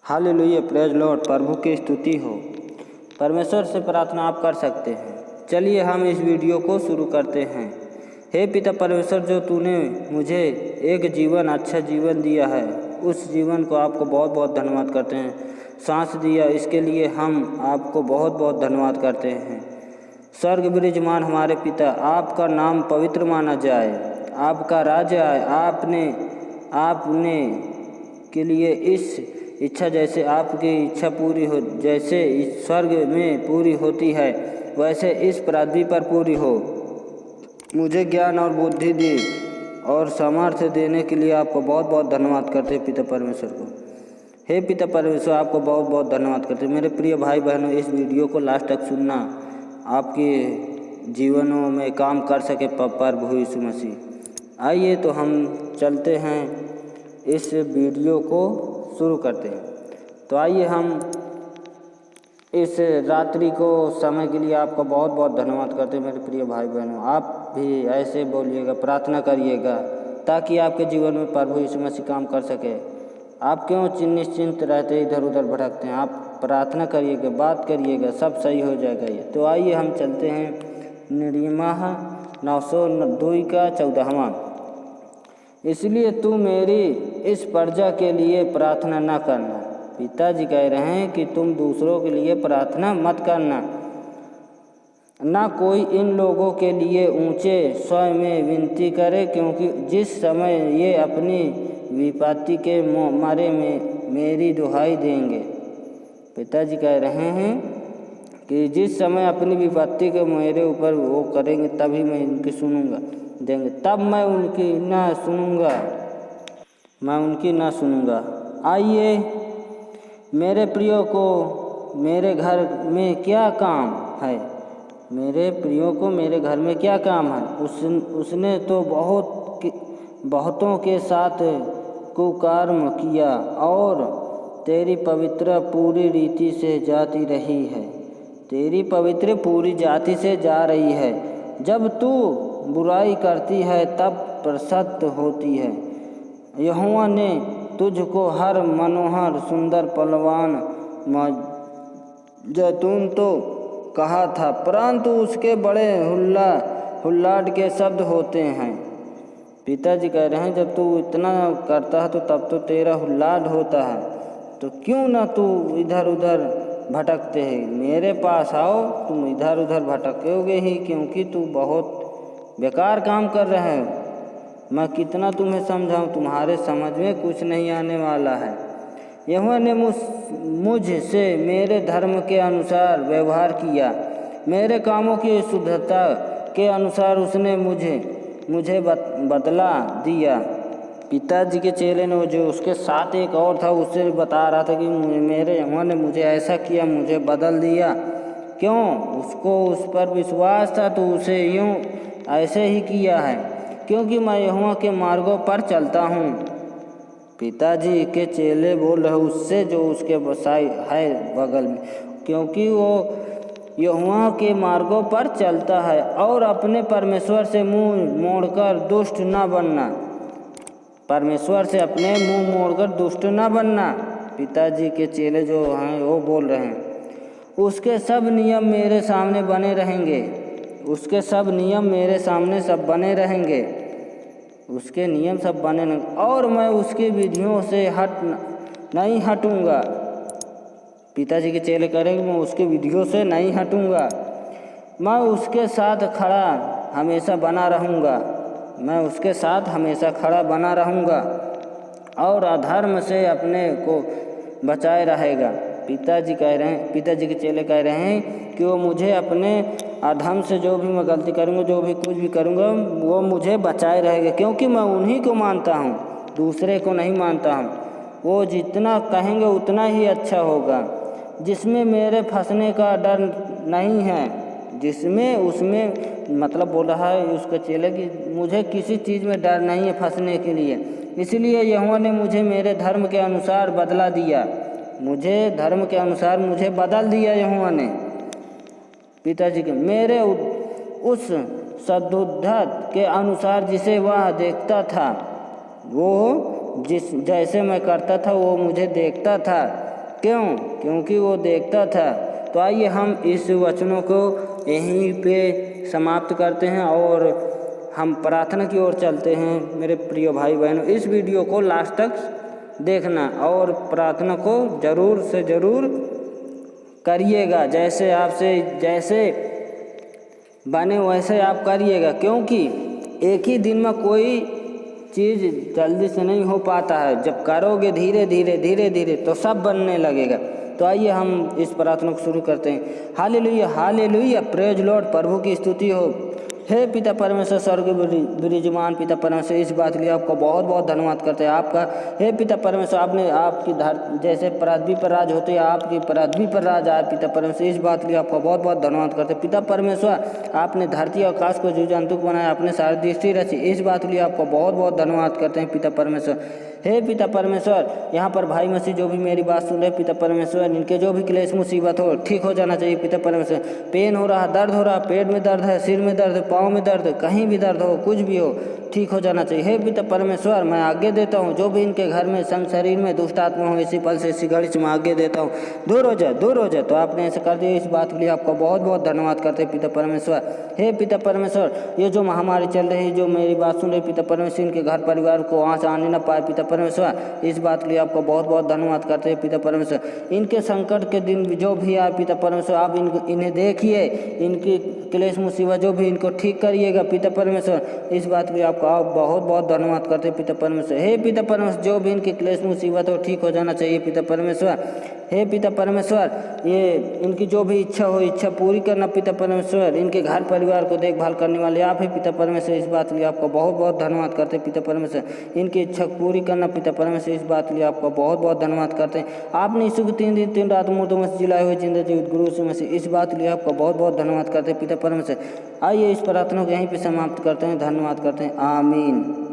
Hallelujah, praise Lord, प्रभु की स्तुति हो। परमेश्वर से प्रार्थना आप कर सकते हैं। चलिए हम इस वीडियो को शुरू करते हैं। हे पिता परमेश्वर, जो तूने मुझे एक अच्छा जीवन दिया है, उस जीवन को आपको बहुत बहुत धन्यवाद करते हैं। सांस दिया, इसके लिए हम आपको बहुत बहुत धन्यवाद करते हैं। स्वर्ग विराजमान हमारे पिता, आपका नाम पवित्र माना जाए, आपका राज्य आए। आपने के लिए इस इच्छा, जैसे आपकी इच्छा पूरी हो, जैसे इस स्वर्ग में पूरी होती है वैसे इस पृथ्वी पर पूरी हो। मुझे ज्ञान और बुद्धि दी और सामर्थ्य देने के लिए आपको बहुत बहुत धन्यवाद करते हैं पिता परमेश्वर को। हे पिता परमेश्वर, आपको बहुत बहुत धन्यवाद करते हैं। मेरे प्रिय भाई बहनों, इस वीडियो को लास्ट तक सुनना, आपके जीवनों में काम कर सके प्रभु यीशु मसीह। आइए तो हम चलते हैं, इस वीडियो को शुरू करते हैं। तो आइए हम इस रात्रि को समय के लिए आपका बहुत बहुत धन्यवाद करते हैं। मेरे प्रिय भाई बहनों, आप भी ऐसे बोलिएगा, प्रार्थना करिएगा, ताकि आपके जीवन में प्रभु यीशु मसीह काम कर सके। आप क्यों निश्चिंत रहते, इधर उधर भटकते हैं? आप प्रार्थना करिएगा, बात करिएगा, सब सही हो जाएगा। ये तो आइए हम चलते हैं निर्गमन 902 का 14वां। इसलिए तू मेरी इस प्रजा के लिए प्रार्थना न करना। पिताजी कह रहे हैं कि तुम दूसरों के लिए प्रार्थना मत करना, ना कोई इन लोगों के लिए ऊंचे स्वर में विनती करे, क्योंकि जिस समय ये अपनी विपत्ति के मारे में मेरी दुहाई देंगे। पिताजी कह रहे हैं कि जिस समय अपनी विपत्ति के मेरे ऊपर वो करेंगे, तभी मैं इनकी सुनूंगा देंगे, तब मैं उनकी ना सुनूंगा। आइए मेरे प्रियो को, मेरे घर में क्या काम है? मेरे प्रियो को मेरे घर में क्या काम है? उसने तो बहुतों के साथ कुकर्म किया और तेरी पवित्र पूरी रीति से जाती रही है। तेरी पवित्र पूरी जाति से जा रही है। जब तू बुराई करती है तब प्रसन्न होती है। यहोवा ने तुझको हर मनोहर सुंदर पलवान जैतून तो कहा था, परंतु उसके बड़े हुल्लाड़ के शब्द होते हैं। पिताजी कह रहे हैं, जब तू इतना करता है तो तब तो तेरा हुल्लाड़ होता है, तो क्यों ना तू इधर उधर भटकते हैं? मेरे पास आओ, तुम इधर उधर भटकोगे ही, क्योंकि तू बहुत बेकार काम कर रहे हो। मैं कितना तुम्हें समझाऊं, तुम्हारे समझ में कुछ नहीं आने वाला है। यहोवा ने मुझसे मेरे धर्म के अनुसार व्यवहार किया, मेरे कामों की शुद्धता के अनुसार उसने मुझे बदला दिया। पिताजी के चेले ने, जो उसके साथ एक और था, उससे बता रहा था कि मेरे यहोवा ने मुझे ऐसा किया, मुझे बदल दिया। क्यों? उसको उस पर विश्वास था, तो उसे यूँ ऐसे ही किया है, क्योंकि मैं यहोवा के मार्गों पर चलता हूँ। पिताजी के चेले बोल रहे उससे, जो उसके बसाई है बगल में, क्योंकि वो यहोवा के मार्गों पर चलता है और अपने परमेश्वर से मुंह मोड़कर दुष्ट न बनना। परमेश्वर से अपने मुंह मोड़कर दुष्ट न बनना। पिताजी के चेले जो हैं वो बोल रहे हैं, उसके सब नियम मेरे सामने बने रहेंगे। उसके सब नियम मेरे सामने सब बने रहेंगे। उसके नियम सब बने रहेंगे और मैं उसकी विधियों से नहीं हटूंगा। पिताजी के चेले करेंगे, मैं उसके विधियों से नहीं हटूंगा। मैं उसके साथ खड़ा हमेशा बना रहूँगा। मैं उसके साथ हमेशा खड़ा बना रहूँगा और अधर्म से अपने को बचाए रहेगा। पिताजी के चेले कह रहे हैं कि वो मुझे अपने अधर्म से, जो भी मैं गलती करूँगा, जो भी कुछ भी करूँगा, वो मुझे बचाए रहेगा, क्योंकि मैं उन्हीं को मानता हूँ, दूसरे को नहीं मानता हूँ। वो जितना कहेंगे उतना ही अच्छा होगा, जिसमें मेरे फंसने का डर नहीं है। जिसमें उसमें मतलब बोल रहा है उसके चेले कि मुझे किसी चीज़ में डर नहीं है फंसने के लिए। इसलिए यहोवा ने मुझे मेरे धर्म के अनुसार बदला दिया। मुझे धर्म के अनुसार मुझे बदल दिया यहोवा ने। पिताजी के मेरे उस सद्बुद्धि के अनुसार जिसे वह देखता था, वो जैसे मैं करता था वो मुझे देखता था। क्यों? क्योंकि वो देखता था। तो आइए हम इस वचनों को यहीं पे समाप्त करते हैं और हम प्रार्थना की ओर चलते हैं। मेरे प्रिय भाई बहनों, इस वीडियो को लास्ट तक देखना और प्रार्थना को ज़रूर से ज़रूर करिएगा। जैसे बने वैसे आप करिएगा, क्योंकि एक ही दिन में कोई चीज़ जल्दी से नहीं हो पाता है। जब करोगे धीरे धीरे तो सब बनने लगेगा। तो आइए हम इस प्रार्थना को शुरू करते हैं। हालेलुया, हालेलुया, प्रेज लॉर्ड, प्रभु की स्तुति हो। हे पिता परमेश्वर, स्वर्ग विराजमान पिता परमेश्वर, इस बात के लिए आपको बहुत बहुत धन्यवाद करते हैं आपका। हे पिता परमेश्वर, आपने आपकी जैसे पृथ्वी पर राज होते हैं, आपकी पृथ्वी पर राज आए पिता परमेश्वर, इस बात के लिए आपका बहुत बहुत धन्यवाद करते हैं पिता परमेश्वर। आपने धरती और आकाश को जीव जंतु को बनाया, आपने सारी दृष्टि रची, इस बात के लिए आपको बहुत बहुत धन्यवाद करते हैं पिता परमेश्वर। हे पिता परमेश्वर, यहाँ पर भाई मसीह जो भी मेरी बात सुन रहे पिता परमेश्वर, इनके जो भी क्लेश मुसीबत हो ठीक हो जाना चाहिए पिता परमेश्वर। पेन हो रहा, दर्द हो रहा, पेट में दर्द है, सिर में दर्द, पाँव में दर्द, कहीं भी दर्द हो, कुछ भी हो, ठीक हो जाना चाहिए। हे पिता परमेश्वर, मैं आगे देता हूँ जो भी इनके घर में संग शरीर में दुष्ट आत्मा हो, इसी पल से इसी घड़ी से मैं आगे देता हूँ, दूर हो जाए। तो आपने ऐसा कर दिया, इस बात के लिए आपको बहुत बहुत धन्यवाद करते हैं पिता परमेश्वर। हे पिता परमेश्वर, ये जो महामारी चल रही है, जो मेरी बात सुन रही पिता परमेश्वर, इनके घर परिवार को वहाँ से आने न पाए पिता परमेश्वर, इस बात के लिए आपको बहुत बहुत धन्यवाद करते हैं पिता परमेश्वर। इनके संकट के दिन जो भी आए पिता परमेश्वर, आप इन्हें देखिए, इनकी क्लेश मुसीबत जो भी इनको ठीक करिएगा पिता परमेश्वर, इस बात के लिए आपको आप बहुत बहुत धन्यवाद करते हैं पिता परमेश्वर। हे पिता परमेश्वर, जो भी इनकी क्लेश मुसीबत हो ठीक हो जाना चाहिए पिता परमेश्वर। हे पिता परमेश्वर, ये इनकी जो भी इच्छा हो, इच्छा पूरी करना पिता परमेश्वर। इनके घर परिवार को देखभाल करने वाले आप ही पिता परमेश्वर, इस बात के लिए आपको बहुत बहुत धन्यवाद करते हैं पिता परमेश्वर। इनकी इच्छा पूरी करना पिता परमेश्वर, इस बात के लिए आपको बहुत बहुत धन्यवाद करते हैं। आपने यीशु को 3 दिन 3 रात मुर्दों में से जिलाए हुए जिंदा जीवित गुरु यीशु मसीह, इस बात के लिए आपको बहुत बहुत धन्यवाद करते हैं पिता परमेश्वर। आइए इस प्रार्थना को यहीं पर समाप्त करते हैं। धन्यवाद करते हैं। आमीन।